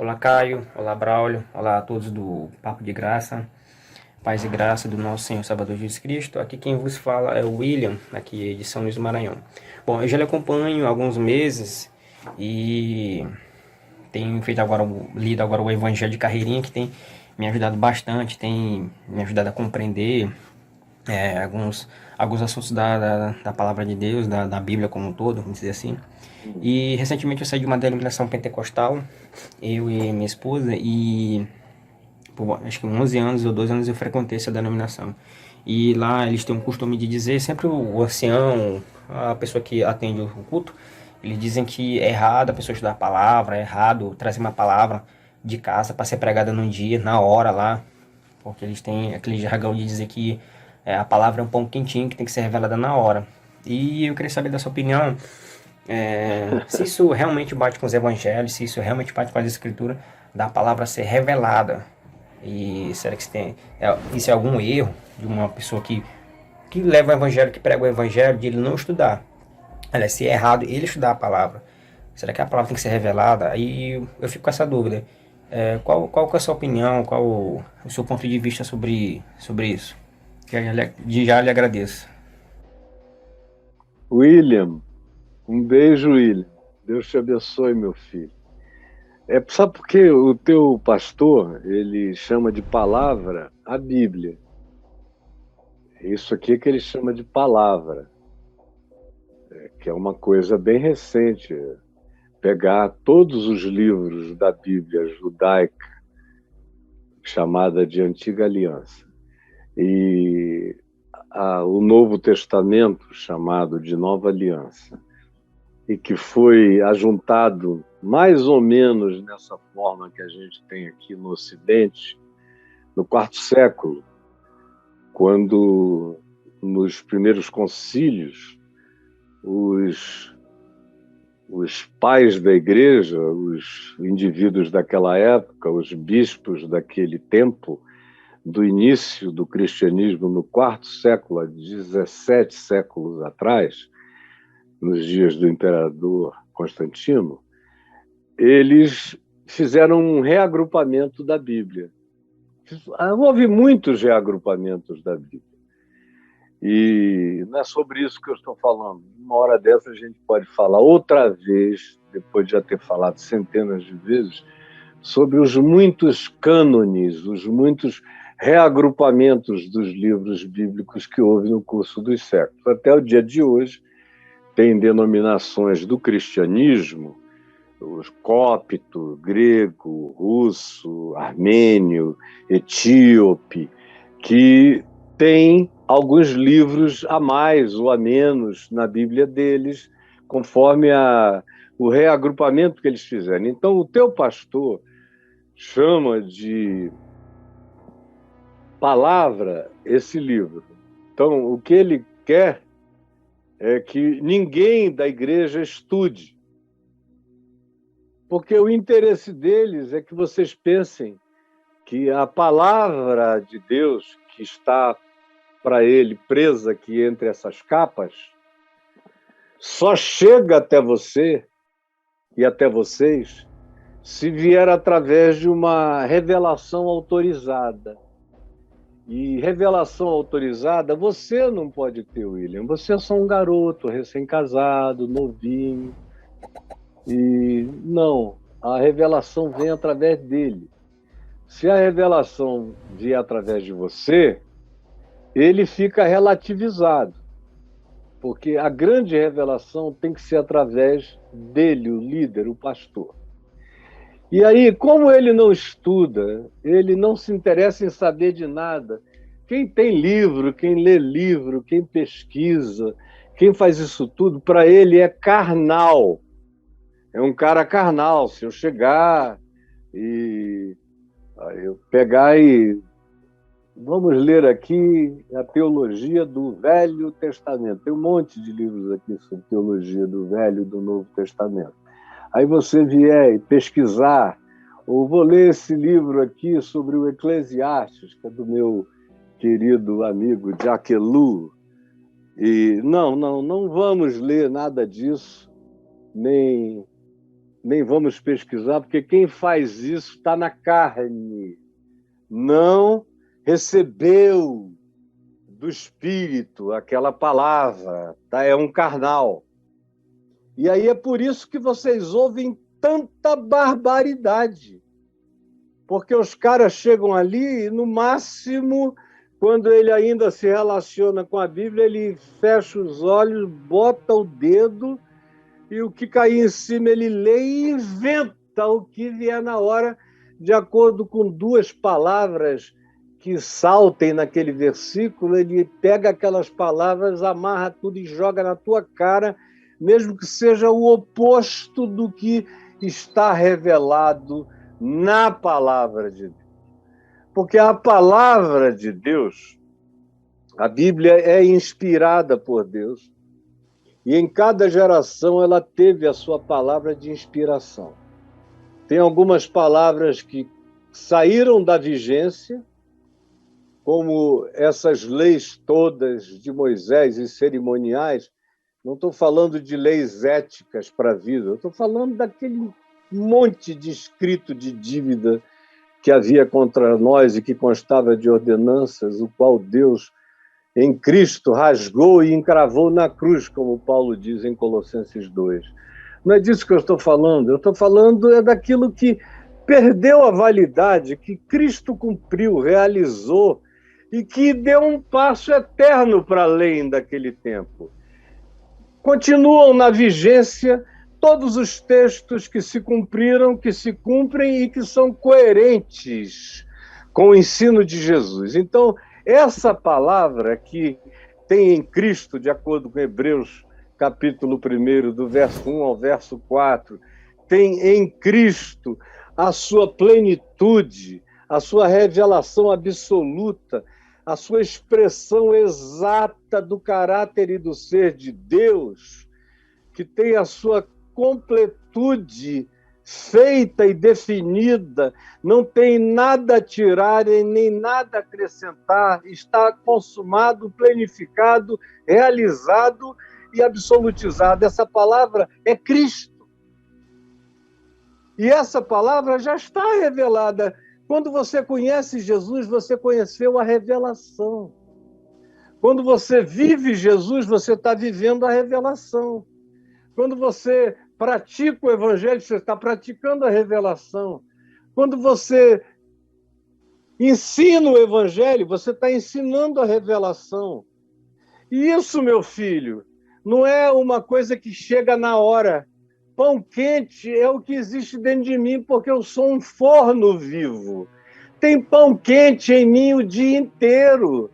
Olá, Caio. Olá, Braulio. Olá a todos do Papo de Graça. Paz e graça do nosso Senhor Salvador Jesus Cristo. Aqui quem vos fala é o William, aqui de São Luís do Maranhão. Bom, eu já lhe acompanho há alguns meses e tenho feito agora, lido agora o Evangelho de Carreirinha, que tem me ajudado bastante, tem me ajudado a compreender alguns assuntos da palavra de Deus, da Bíblia como um todo, vamos dizer assim. E recentemente eu saí de uma denominação pentecostal, eu e minha esposa, e por acho que 11 anos ou 12 anos eu frequentei essa denominação. E lá eles têm um costume de dizer, sempre o ancião, a pessoa que atende o culto, eles dizem que é errado a pessoa estudar a palavra, é errado trazer uma palavra de casa para ser pregada num dia, na hora lá, porque eles têm aquele jargão de dizer que a palavra é um pão quentinho que tem que ser revelada na hora. E eu queria saber da sua opinião, se isso realmente bate com os evangelhos, se isso realmente bate com as escrituras, da palavra ser revelada. E será que isso é algum erro de uma pessoa que leva o evangelho, que prega o evangelho, de ele não estudar? Aliás, se é errado ele estudar a palavra, será que a palavra tem que ser revelada? Aí eu fico com essa dúvida. Qual que é a sua opinião, qual o seu ponto de vista sobre isso? Já lhe agradeço. William, um beijo, William. Deus te abençoe, meu filho. Sabe por que o teu pastor, ele chama de palavra a Bíblia? Isso aqui é que ele chama de palavra, que é uma coisa bem recente. Pegar todos os livros da Bíblia judaica, chamada de Antiga Aliança, e o Novo Testamento, chamado de Nova Aliança, e que foi ajuntado mais ou menos nessa forma que a gente tem aqui no Ocidente, no quarto século, quando, nos primeiros concílios, os pais da igreja, os indivíduos daquela época, os bispos daquele tempo, do início do cristianismo no quarto século, há 17 séculos atrás, nos dias do imperador Constantino, eles fizeram um reagrupamento da Bíblia. Houve muitos reagrupamentos da Bíblia. E não é sobre isso que eu estou falando. Uma hora dessa a gente pode falar outra vez, depois de já ter falado centenas de vezes, sobre os muitos cânones, os muitos reagrupamentos dos livros bíblicos que houve no curso dos séculos. Até o dia de hoje, tem denominações do cristianismo, os cópito, grego, russo, armênio, etíope, que têm alguns livros a mais ou a menos na Bíblia deles, conforme o reagrupamento que eles fizeram. Então, o teu pastor chama de palavra esse livro. Então, o que ele quer é que ninguém da igreja estude, porque o interesse deles é que vocês pensem que a palavra de Deus que está para ele presa aqui entre essas capas só chega até você e até vocês se vier através de uma revelação autorizada. E revelação autorizada você não pode ter, William. Você é só um garoto recém-casado, novinho. E não, a revelação vem através dele. Se a revelação vier através de você, ele fica relativizado, porque a grande revelação tem que ser através dele, o líder, o pastor. E aí, como ele não estuda, ele não se interessa em saber de nada. Quem tem livro, quem lê livro, quem pesquisa, quem faz isso tudo, para ele é carnal. É um cara carnal. Se eu chegar e eu pegar e vamos ler aqui a teologia do Velho Testamento. Tem um monte de livros aqui sobre teologia do Velho e do Novo Testamento. Aí você vier e pesquisar, ou vou ler esse livro aqui sobre o Eclesiastes, que é do meu querido amigo Jacques Ellul. E não vamos ler nada disso, nem nem vamos pesquisar, porque quem faz isso está na carne, não recebeu do Espírito aquela palavra, tá? É um carnal. E aí é por isso que vocês ouvem tanta barbaridade, porque os caras chegam ali e, no máximo, quando ele ainda se relaciona com a Bíblia, ele fecha os olhos, bota o dedo e o que cair em cima ele lê e inventa o que vier na hora, de acordo com duas palavras que saltem naquele versículo. Ele pega aquelas palavras, amarra tudo e joga na tua cara, mesmo que seja o oposto do que está revelado na palavra de Deus. Porque a palavra de Deus, a Bíblia é inspirada por Deus, e em cada geração ela teve a sua palavra de inspiração. Tem algumas palavras que saíram da vigência, como essas leis todas de Moisés e cerimoniais. Não estou falando de leis éticas para a vida, eu estou falando daquele monte de escrito de dívida que havia contra nós e que constava de ordenanças, o qual Deus, em Cristo, rasgou e encravou na cruz, como Paulo diz em Colossenses 2. Não é disso que eu estou falando. Eu estou falando daquilo que perdeu a validade, que Cristo cumpriu, realizou, e que deu um passo eterno para além daquele tempo. Continuam na vigência todos os textos que se cumpriram, que se cumprem e que são coerentes com o ensino de Jesus. Então, essa palavra que tem em Cristo, de acordo com Hebreus, capítulo 1, do verso 1 ao verso 4, tem em Cristo a sua plenitude, a sua revelação absoluta, a sua expressão exata do caráter e do ser de Deus, que tem a sua completude feita e definida, não tem nada a tirar e nem nada a acrescentar, está consumado, planificado, realizado e absolutizado. Essa palavra é Cristo. E essa palavra já está revelada. Quando você conhece Jesus, você conheceu a revelação. Quando você vive Jesus, você está vivendo a revelação. Quando você pratica o Evangelho, você está praticando a revelação. Quando você ensina o Evangelho, você está ensinando a revelação. E isso, meu filho, não é uma coisa que chega na hora. Pão quente é o que existe dentro de mim, porque eu sou um forno vivo. Tem pão quente em mim o dia inteiro.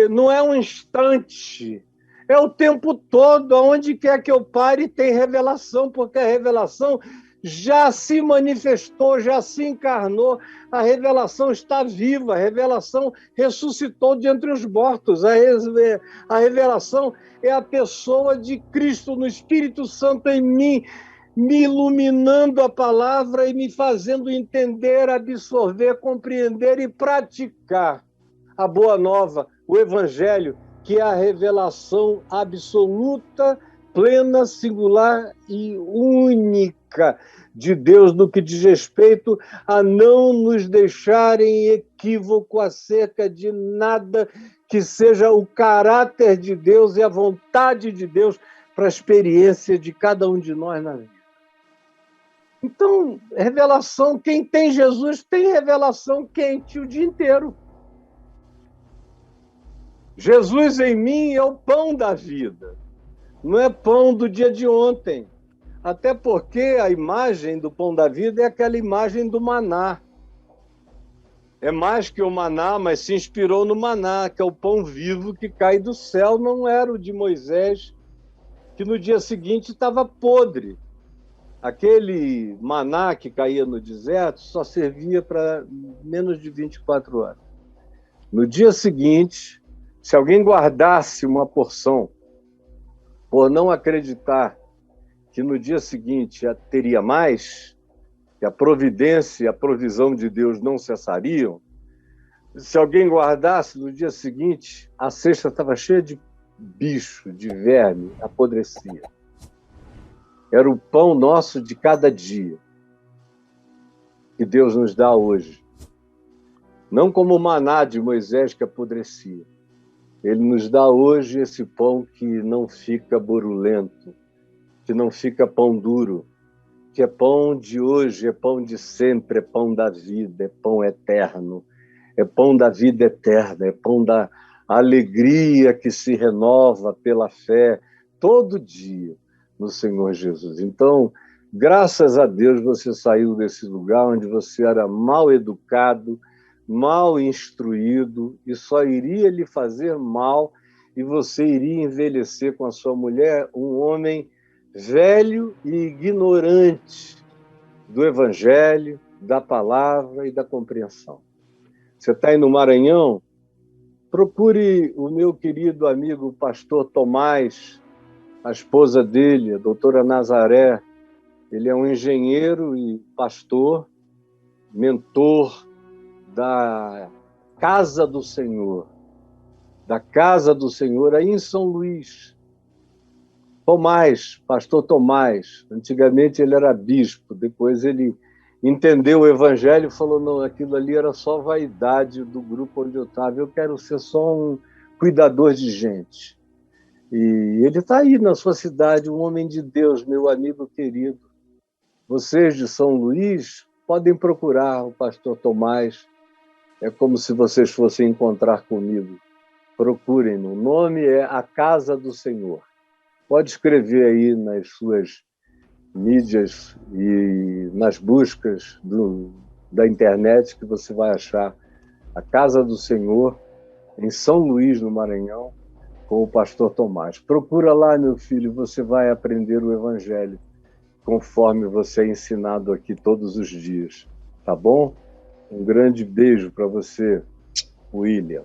Não é um instante. É o tempo todo, aonde quer que eu pare, tem revelação, porque a revelação já se manifestou, já se encarnou, a revelação está viva, a revelação ressuscitou de entre os mortos, a revelação é a pessoa de Cristo no Espírito Santo em mim, me iluminando a palavra e me fazendo entender, absorver, compreender e praticar a boa nova, o Evangelho, que é a revelação absoluta, plena, singular e única de Deus no que diz respeito a não nos deixar em equívoco acerca de nada que seja o caráter de Deus e a vontade de Deus para a experiência de cada um de nós na vida. Então, revelação, quem tem Jesus tem revelação quente o dia inteiro. Jesus em mim é o pão da vida, não é pão do dia de ontem. Até porque a imagem do pão da vida é aquela imagem do maná. É mais que o maná, mas se inspirou no maná, que é o pão vivo que cai do céu, não era o de Moisés, que no dia seguinte estava podre. Aquele maná que caía no deserto só servia para menos de 24 horas. No dia seguinte, se alguém guardasse uma porção, por não acreditar que no dia seguinte teria mais, que a providência e a provisão de Deus não cessariam, se alguém guardasse, no dia seguinte, a cesta estava cheia de bicho, de verme, apodrecia. era o pão nosso de cada dia, que Deus nos dá hoje. Não como o maná de Moisés que apodrecia. Ele nos dá hoje esse pão que não fica borulento, que não fica pão duro, que é pão de hoje, é pão de sempre, é pão da vida, é pão eterno, é pão da vida eterna, é pão da alegria que se renova pela fé todo dia no Senhor Jesus. Então, graças a Deus você saiu desse lugar onde você era mal educado, mal instruído e só iria lhe fazer mal, e você iria envelhecer com a sua mulher um homem velho e ignorante do Evangelho, da palavra e da compreensão. Você está aí no Maranhão? Procure o meu querido amigo pastor Tomás, a esposa dele, a doutora Nazaré. Ele é um engenheiro e pastor, mentor da Casa do Senhor, aí em São Luís. Tomás, pastor Tomás, antigamente ele era bispo, depois ele entendeu o evangelho e falou, não, aquilo ali era só vaidade do grupo onde eu estava, eu quero ser só um cuidador de gente. E ele está aí na sua cidade, um homem de Deus, meu amigo querido. Vocês de São Luís podem procurar o pastor Tomás, é como se vocês fossem encontrar comigo. Procurem-no, o nome é A Casa do Senhor. Pode escrever aí nas suas mídias e nas buscas da internet que você vai achar A Casa do Senhor, em São Luís, no Maranhão, com o pastor Tomás. Procura lá, meu filho, você vai aprender o Evangelho, conforme você é ensinado aqui todos os dias. Tá bom? Um grande beijo para você, William.